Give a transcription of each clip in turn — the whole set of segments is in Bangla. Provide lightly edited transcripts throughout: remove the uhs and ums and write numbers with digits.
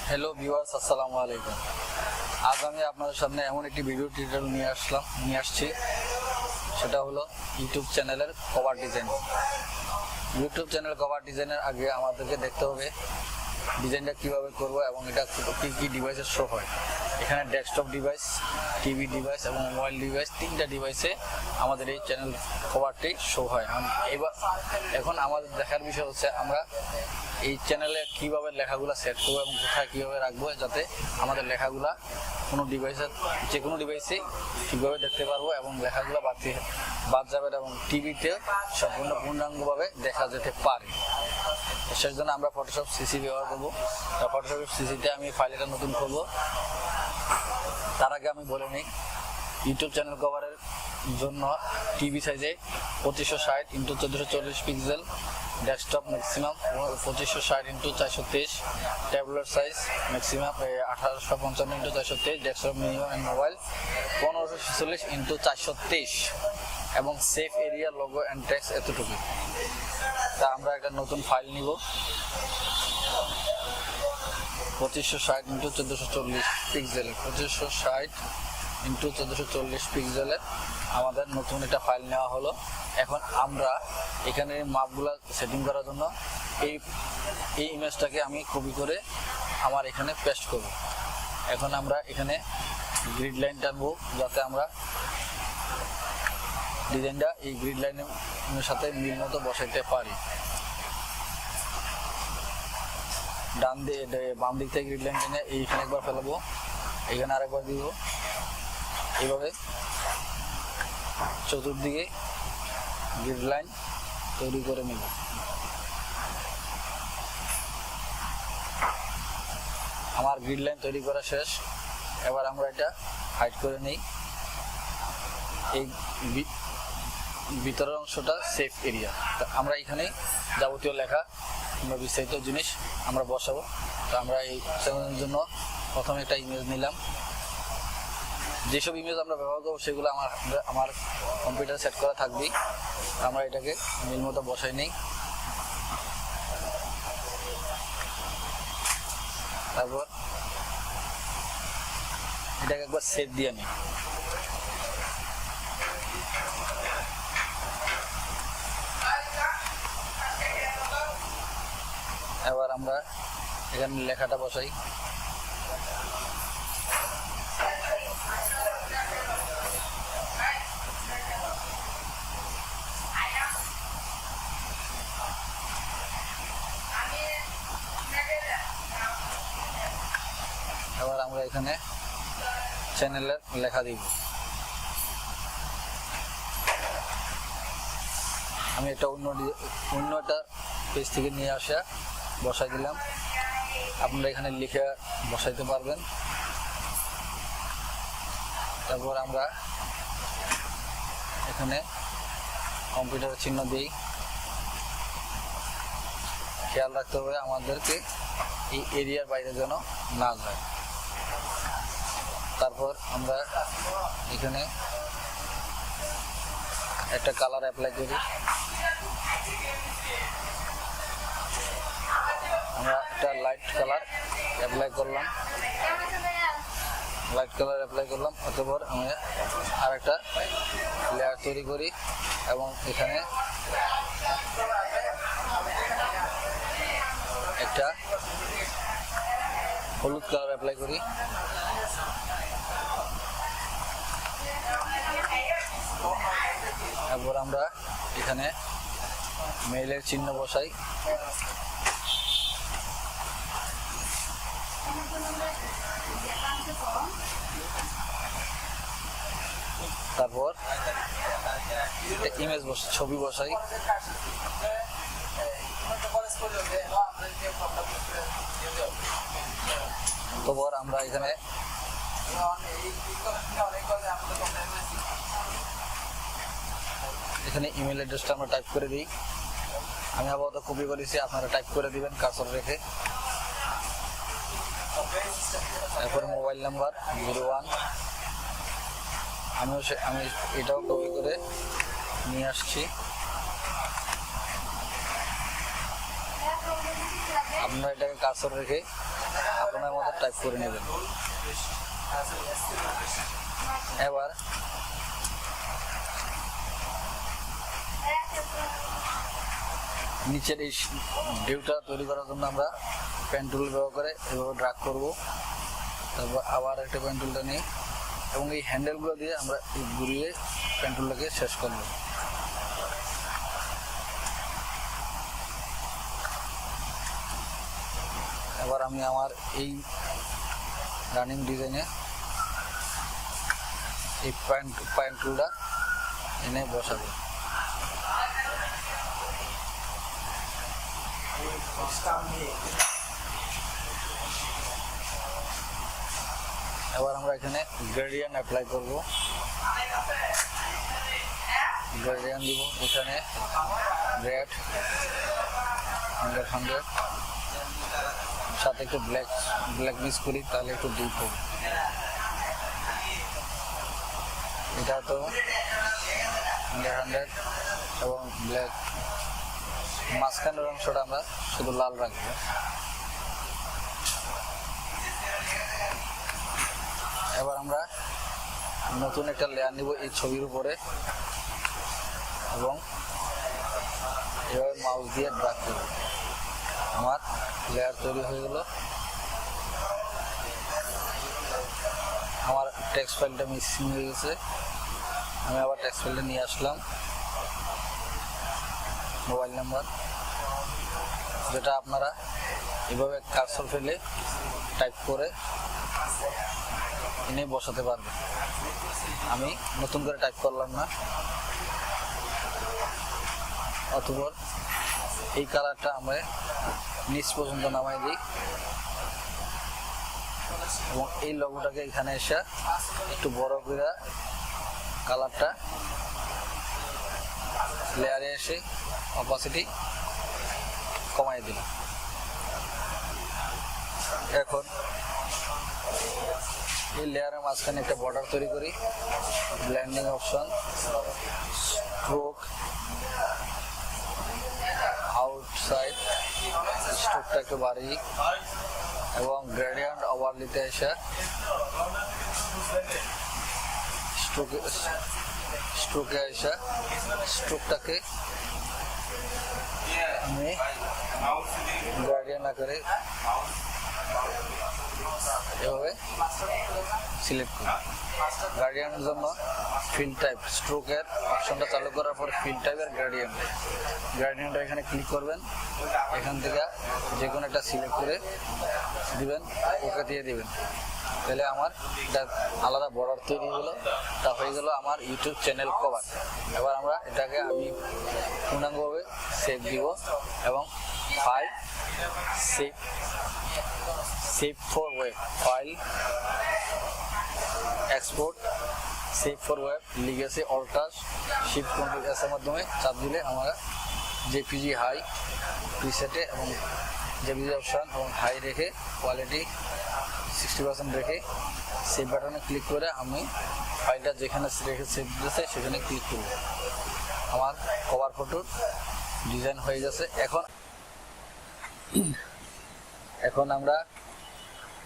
হ্যালো ভিউয়ার্স, আসসালামু আলাইকুম। আজ আমি আপনাদের সামনে এমন একটি ভিডিও টিউটোরিয়াল নিয়ে আসছি, সেটা হলো ইউটিউব চ্যানেলের cover design. YouTube channel cover ডিজাইনের আগে আমাদেরকে দেখতে হবে ডিজাইনটা কীভাবে করব এবং এটা কী ডিভাইসে শো হয়। এখানে ডেস্কটপ ডিভাইস, টিভি ডিভাইস এবং মোবাইল ডিভাইস, তিনটা ডিভাইসে আমাদের এই চ্যানেল কভারটি শো হয়। এখন আমাদের দেখার বিষয় হচ্ছে আমরা এই চ্যানেলে কীভাবে লেখাগুলো সেট করবো এবং কোথায় কীভাবে রাখবো, যাতে আমাদের লেখাগুলা কোনো ডিভাইসের যে কোনো ডিভাইসেই ঠিকভাবে দেখতে পারবো এবং লেখাগুলো বাদ যাবে এবং টিভিতে সম্পূর্ণ পূর্ণাঙ্গভাবে দেখা যেতে পারে। সেই জন্য আমরা ফটোশপ সিসি ব্যবহার করবো। ফটোশপ সিসিতে আমি ফাইলটা নতুন করবো। তার আগে আমি বলে নিই, ইউটিউব চ্যানেল কভারের জন্য টিভি সাইজে 2560x1440 pixel, desktop maximum 2560x423, tablet size maximum 1855x423, desktop minimum and mobile 1546x423 এবং safe area, logo and text এতটুকু। তা আমরা একটা নতুন ফাইল নিব 2560x1440 পিক্সেলের, 2560x1440 পিক্সেলের আমাদের নতুন একটা ফাইল নেওয়া হলো। এখন আমরা এখানে মাপগুলো সেটিং করার জন্য এই ইমেজটাকে আমি কপি করে আমার এখানে পেস্ট করব। এখন আমরা এখানে গ্রিড লাইন টানবো, যাতে আমরা ডিজাইনটা এই গ্রিড লাইনের সাথে মিল মতো বসাইতে পারি। বাম দিক থেকে গ্রিড লাইন টেনে এইখানে একবার ফেলাবো, এখানে আরেকবার দিব, এইভাবে চতুর্দিকে গ্রিড লাইন তৈরি করে নিব। আমার গ্রিড লাইন তৈরি করা শেষ। এবার আমরা এটা হাইড করে নিই। এই ভিতরের অংশটা সেফ এরিয়া। আমরা এখানে যাবতীয় লেখা আমরা বিস্তারিত জিনিস আমরা বসাবো। তো আমরা এই চ্যানেলের জন্য প্রথমে একটা ইমেজ নিলাম। যেসব ইমেজ আমরা ব্যবহার করবো সেগুলো আমার কম্পিউটারে সেট করা থাকবেই। আমরা এটাকে মিল মতো বসাই নিই। তারপর এটাকে একবার সেভ দিয়ে নিই। এবার আমরা এখানে লেখাটা বসাই। এবার আমরা এখানে চ্যানেলের লেখা দিব। আমি এটা অন্য একটা পেজ থেকে নিয়ে আসা বসাই দিলাম। আপনারা এখানে লিখে বসাইতে পারবেন। তারপর আমরা এখানে কম্পিউটারের চিহ্ন দিই। খেয়াল রাখতে হবে আমাদেরকে এই এরিয়ার বাইরে যেন না যায়। তারপর আমরা এখানে একটা কালার অ্যাপ্লাই করি। আমরা একটা লাইট কালার অ্যাপ্লাই করলাম। অতঃপর আমি আর একটা লেয়ার তৈরি করি এবং এখানে একটা হলুদ কালার অ্যাপ্লাই করি। তারপর আমরা এখানে মেইলের চিহ্ন বসাই। তারপর ইমেজ ছবি বসাই। তারপর আমরা এখানে ইমেল অ্যাড্রেসটা আমরা টাইপ করে দিই। আমি আপাতত কপি করেছি, আপনারা টাইপ করে দিবেন কার্সর রেখে। এরপরে মোবাইল নাম্বার 01। আমি এটাও কপি করে নিয়ে আসছি। আপনারা এটাকে কার্সর রেখে আপনার মতো টাইপ করে নেবেন। এবার নিচের এই ভিউটা তৈরি করার জন্য আমরা পেন টুল ব্যবহার করে এভাবে ড্র্যাগ করব। তারপর আবার একটা পেন টুলটা নিয়ে এবং এই হ্যান্ডেলগুলো দিয়ে আমরা ঘুরিয়ে পেন টুলটাকে শেষ করব। এবার আমি আমার এই রানিং ডিজাইনে এই পেন টুলটা এনে বসাবো। এবার আমরা এখানে গ্রেডিয়েন্ট অ্যাপ্লাই করব। গ্রেডিয়েন্ট দিব এখানে রেড 100 সাথে একটু ব্ল্যাক মিক্স করি, তাহলে একটু ডিপ হবে। এটা তো 100 এবং ব্ল্যাক, মাঝখানের অংশটা আমরা শুধু লাল রাখবো। এবার আমরা নতুন একটা লেয়ার নিব এই ছবির উপরে এবং এভাবে মাউস দিয়ে ড্র্যাগ করব। আমার লেয়ার তৈরি হয়ে গেল। আমার টেক্সট ফাইলটা মিসিং হয়ে গেছে, আমি আবার টেক্সট ফাইলটা নিয়ে আসলাম। মোবাইল নাম্বার যেটা আপনারা এভাবে কার্সর ফেলে টাইপ করে এনে বসাতে পারবেন। আমি নতুন করে টাইপ করলাম না। অথবা এই কালারটা আমরা নিচ পর্যন্ত নামাই দিই এবং এই লোগোটাকে এখানে এসে একটু বড় করে কালারটা লেয়ারে এসে অপাসিটি কমাই দিলাম। এখন এই লেয়ারের মাঝখানে একটা বর্ডার তৈরি করি। ব্লেন্ডিং অপশন, স্ট্রোক, আউটসাইড স্ট্রোকটা একটু বাড়ি এবং গ্রেডিয়েন্ট ওভারলিতে এসে স্ট্রোকে এসে স্ট্রোকটাকে আমি গ্রেডিয়েন্ট আকারে এভাবে সিলেক্ট করি। গ্রেডিয়েন্টের জন্য ফিল টাইপ স্ট্রোকের অপশনটা চালু করার পর ফিল টাইপের গ্রেডিয়েন্টটা এখানে ক্লিক করবেন। এখান থেকে যে কোনো একটা সিলেক্ট করে দিবেন, ওকে দিয়ে দিবেন, তাহলে আমার এটা আলাদা বর্ডার তৈরি হলো। তা হয়ে গেল আমার ইউটিউব চ্যানেল কভার। এবার আমরা এটাকে আমি পূর্ণাঙ্গভাবে সেভ দিব এবং file save for web, file export save for web লিখেছে অল্টার শিফট কন্ট্রোল এস এর মাধ্যমে চাপ দিলে আমরা জেপিজি হাই প্রিসেটে এবং জেপিজি অপশন এবং হাই রেখে কোয়ালিটি 60% রেখে সেভ বাটনে ক্লিক করে আমি ফাইলটা যেখানে রেখে সেভ দিয়েছে সেখানে ক্লিক করব। আমার কভার ফটোর ডিজাইন হয়ে গেছে। এখন আমরা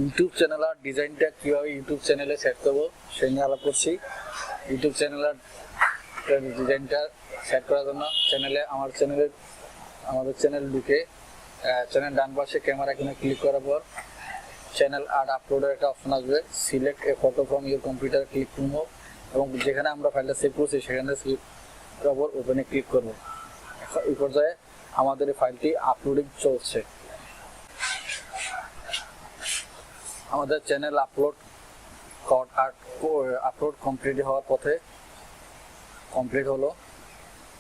ইউটিউব চ্যানেল আর ডিজাইনটা কীভাবে ইউটিউব চ্যানেলে সেট করবো সেই নিয়ে আলাপ করছি। ইউটিউব চ্যানেলের ডিজাইনটা সেট করার জন্য আমাদের চ্যানেল ঢুকে চ্যানেল ডান পাশে ক্যামেরা এখানে ক্লিক করার পর চ্যানেল আর্ট আপলোডের একটা অপশন আসবে। Select A photo from your computer click করবো এবং যেখানে আমরা ফাইলটা সেভ করছি সেখানে ওপর ওপেনে ক্লিক করবো। এই পর্যায়ে আমাদের এই ফাইলটি আপলোডিং চলছে। আমাদের চ্যানেল আপলোড কমপ্লিট হওয়ার পথে কমপ্লিট হলো।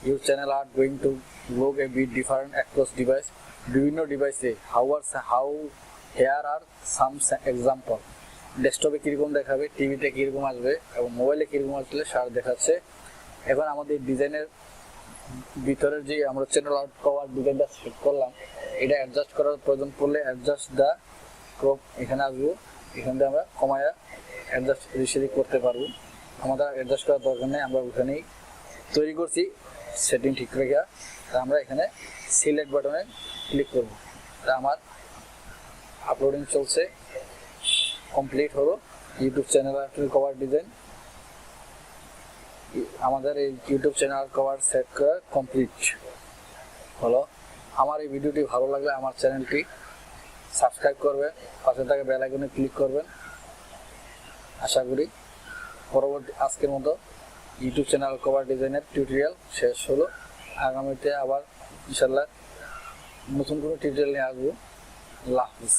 Your channel are going to look a bit different across device, বিভিন্ন ডিভাইসে how here are some example. ডেস্কটপে কীরকম দেখাবে, টিভিতে কীরকম আসবে এবং মোবাইলে কীরকম আসলে সার দেখাচ্ছে। এখন আমাদের ডিজাইনের ভিতরের যে আমরা চ্যানেল আউট কভার ডিজাইনটা সেট করলাম, এটা অ্যাডজাস্ট করার প্রয়োজন পড়লে অ্যাডজাস্ট দ্য ক্রপ এখানে আসবো। এখান থেকে আমরা কমায়া অ্যাডজাস্ট রিসেডিং করতে পারবো। আমাদের অ্যাডজাস্ট করার দরকার নেই, আমরা ওখানেই তৈরি করছি সেটিং ঠিক রেখে। আমরা এখানে সিলেক্ট বাটনে ক্লিক করব। তা আমার আপলোডিং চলছে, কমপ্লিট হলো। ইউটিউব চ্যানেলের কভার ডিজাইন, আমাদের এই ইউটিউব চ্যানেল কভার সেট করা কমপ্লিট হলো। আমার এই ভিডিওটি ভালো লাগলে আমার চ্যানেলটি সাবস্ক্রাইব করবেন, পাশে থাকা বেল আইকনে ক্লিক করবেন। আশা করি পরবর্তী আজকের মতো ইউটিউব চ্যানেল কভার ডিজাইনের টিউটোরিয়াল শেষ হলো। আগামীতে আবার ইনশাল্লাহ নতুন কোনো টিউটোরিয়াল নিয়ে আসবো। আল্লাহ হাফিজ।